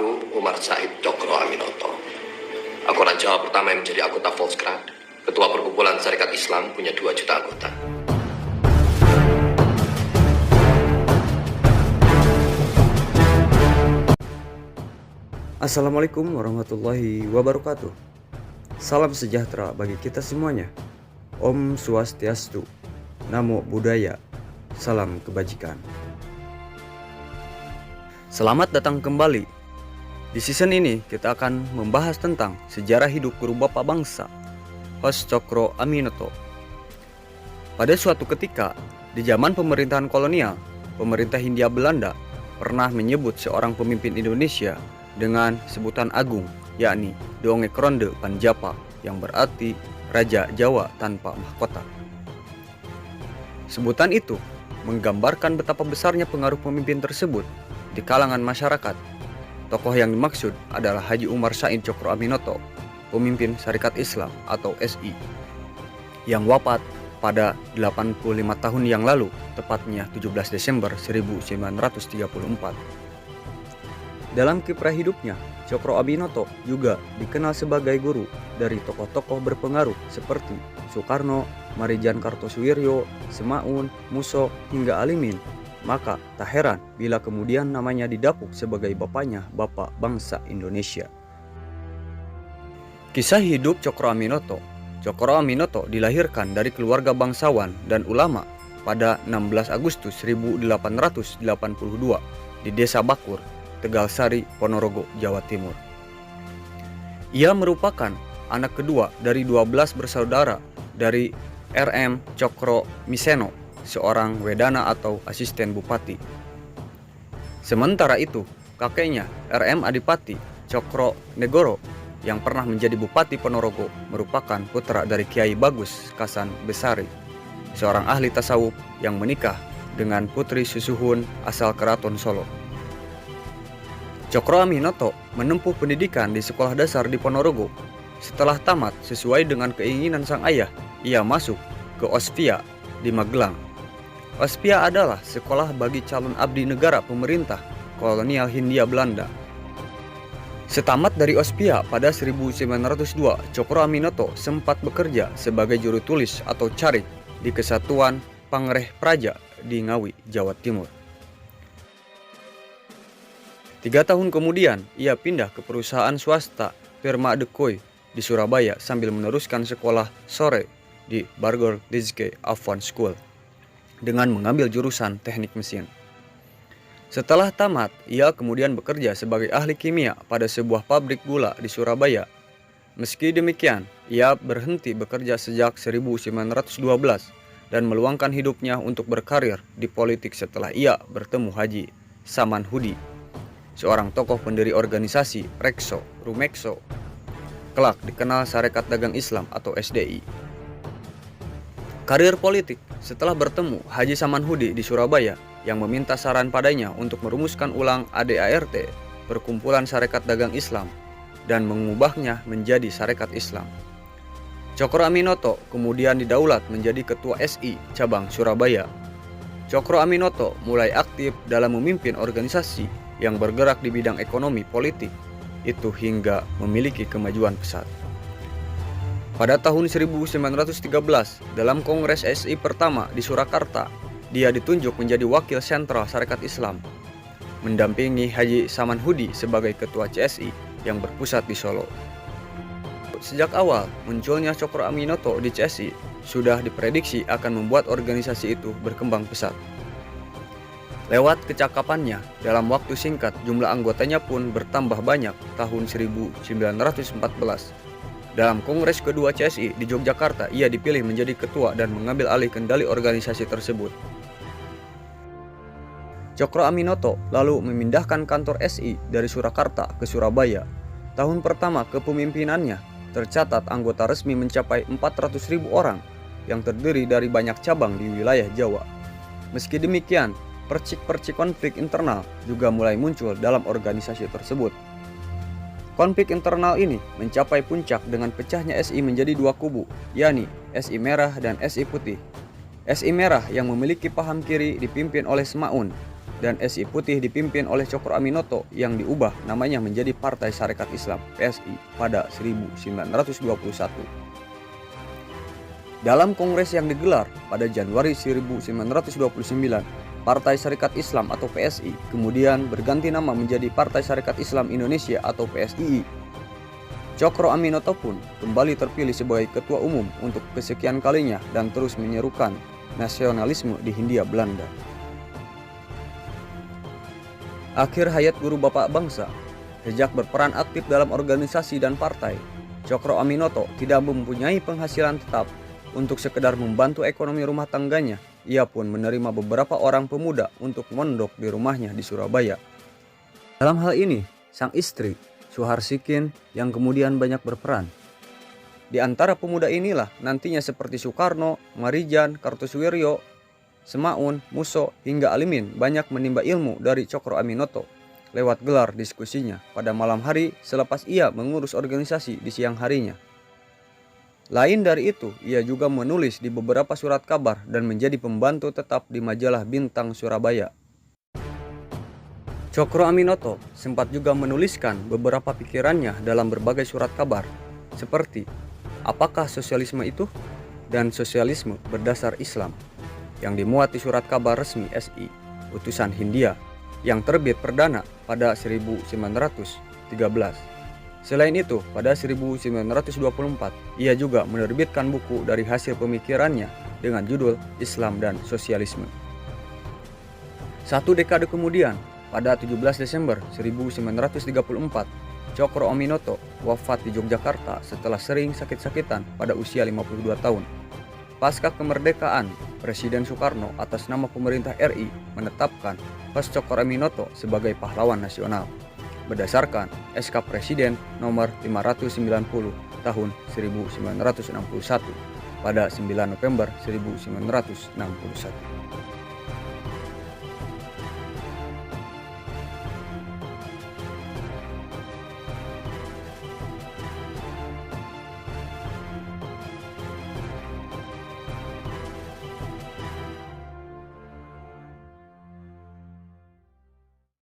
Aku Umar Said Cokro Aminoto. Aku orang Jawa pertama yang menjadi anggota Volkskrad. Ketua Perkumpulan Syarikat Islam punya 2 juta anggota. Assalamualaikum warahmatullahi wabarakatuh. Salam sejahtera bagi kita semuanya. Om Swastiastu, Namo Buddhaya, salam kebajikan. Selamat datang kembali. Di season ini kita akan membahas tentang sejarah hidup guru bapak bangsa, Host Cokro Aminoto. Pada suatu ketika, di zaman pemerintahan kolonial, pemerintah Hindia Belanda pernah menyebut seorang pemimpin Indonesia dengan sebutan agung, yakni Dongek Ronde Panjapa, yang berarti Raja Jawa tanpa mahkota. Sebutan itu menggambarkan betapa besarnya pengaruh pemimpin tersebut di kalangan masyarakat. Tokoh yang dimaksud adalah Haji Umar Said Cokro Aminoto, pemimpin Syarikat Islam atau SI, yang wafat pada 85 tahun yang lalu, tepatnya 17 Desember 1934. Dalam kiprah hidupnya, Cokro Aminoto juga dikenal sebagai guru dari tokoh-tokoh berpengaruh seperti Soekarno, Marijan Kartosuwiryo, Semaun, Muso, hingga Alimin. Maka tak heran bila kemudian namanya didapuk sebagai bapaknya Bapak Bangsa Indonesia. Kisah hidup Cokro Aminoto. Cokro Aminoto dilahirkan dari keluarga bangsawan dan ulama pada 16 Agustus 1882 di Desa Bakur, Tegalsari, Ponorogo, Jawa Timur. Ia merupakan anak kedua dari 12 bersaudara dari R.M. Cokro Miseno, seorang wedana atau asisten bupati. Sementara itu, kakeknya R.M. Adipati Cokro Negoro yang pernah menjadi bupati Ponorogo merupakan putra dari Kiai Bagus Kasan Besari, seorang ahli tasawuf yang menikah dengan putri Susuhun asal Keraton Solo. Cokro Aminoto menempuh pendidikan di sekolah dasar di Ponorogo. Setelah tamat sesuai dengan keinginan sang ayah, ia masuk ke Ospia di Magelang. Ospia adalah sekolah bagi calon abdi negara pemerintah kolonial Hindia Belanda. Setamat dari Ospia pada 1902, Cokro Aminoto sempat bekerja sebagai juru tulis atau carik di Kesatuan Pangreh Praja di Ngawi, Jawa Timur. 3 tahun kemudian, ia pindah ke perusahaan swasta Firma Dekoi di Surabaya sambil meneruskan sekolah sore di Bargor Dizke Afwan School dengan mengambil jurusan teknik mesin. Setelah tamat, ia kemudian bekerja sebagai ahli kimia pada sebuah pabrik gula di Surabaya. Meski demikian, ia berhenti bekerja sejak 1912 dan meluangkan hidupnya untuk berkarir di politik setelah ia bertemu Haji Saman Hudi, seorang tokoh pendiri organisasi Rekso Rumekso, kelak dikenal Sarekat Dagang Islam atau SDI. Karir politik. Setelah bertemu Haji Saman Hudi di Surabaya yang meminta saran padanya untuk merumuskan ulang ADART, Perkumpulan Sarekat Dagang Islam, dan mengubahnya menjadi Sarekat Islam. Cokro Aminoto kemudian didaulat menjadi Ketua SI Cabang Surabaya. Cokro Aminoto mulai aktif dalam memimpin organisasi yang bergerak di bidang ekonomi politik itu hingga memiliki kemajuan pesat. Pada tahun 1913, dalam Kongres SI pertama di Surakarta, dia ditunjuk menjadi wakil sentral Sarekat Islam, mendampingi Haji Saman Hudi sebagai ketua CSI yang berpusat di Solo. Sejak awal, munculnya Cokro Aminoto di CSI sudah diprediksi akan membuat organisasi itu berkembang pesat. Lewat kecakapannya, dalam waktu singkat jumlah anggotanya pun bertambah banyak tahun 1914. Dalam Kongres kedua CSI di Yogyakarta, ia dipilih menjadi ketua dan mengambil alih kendali organisasi tersebut. Cokro Aminoto lalu memindahkan kantor SI dari Surakarta ke Surabaya. Tahun pertama kepemimpinannya, tercatat anggota resmi mencapai 400.000 orang yang terdiri dari banyak cabang di wilayah Jawa. Meski demikian, percik-percik konflik internal juga mulai muncul dalam organisasi tersebut. Konflik internal ini mencapai puncak dengan pecahnya SI menjadi 2 kubu, yakni SI Merah dan SI Putih. SI Merah yang memiliki paham kiri dipimpin oleh Semaun, dan SI Putih dipimpin oleh Cokro Aminoto yang diubah namanya menjadi Partai Sarekat Islam (PSI) pada 1921. Dalam kongres yang digelar pada Januari 1929, Partai Sarekat Islam atau PSI kemudian berganti nama menjadi Partai Sarekat Islam Indonesia atau PSII. Cokro Aminoto pun kembali terpilih sebagai ketua umum untuk kesekian kalinya dan terus menyerukan nasionalisme di Hindia Belanda. Akhir hayat guru bapak bangsa, sejak berperan aktif dalam organisasi dan partai, Cokro Aminoto tidak mempunyai penghasilan tetap. Untuk sekedar membantu ekonomi rumah tangganya, ia pun menerima beberapa orang pemuda untuk mondok di rumahnya di Surabaya. Dalam hal ini, sang istri, Suharsikin, yang kemudian banyak berperan. Di antara pemuda inilah nantinya seperti Soekarno, Marijan, Kartosuwiryo, Semaun, Muso, hingga Alimin banyak menimba ilmu dari Cokro Aminoto lewat gelar diskusinya pada malam hari selepas ia mengurus organisasi di siang harinya. Lain dari itu, ia juga menulis di beberapa surat kabar dan menjadi pembantu tetap di majalah Bintang Surabaya. Cokro Aminoto sempat juga menuliskan beberapa pikirannya dalam berbagai surat kabar, seperti apakah sosialisme itu dan sosialisme berdasar Islam, yang dimuat di surat kabar resmi SI, Utusan Hindia, yang terbit perdana pada 1913. Selain itu, pada 1924, ia juga menerbitkan buku dari hasil pemikirannya dengan judul Islam dan Sosialisme. 1 dekade kemudian, pada 17 Desember 1934, Cokro Aminoto wafat di Yogyakarta setelah sering sakit-sakitan pada usia 52 tahun. Pasca kemerdekaan, Presiden Soekarno atas nama pemerintah RI menetapkan Hos Cokro Aminoto sebagai pahlawan nasional berdasarkan SK Presiden nomor 590 tahun 1961 pada 9 November 1961.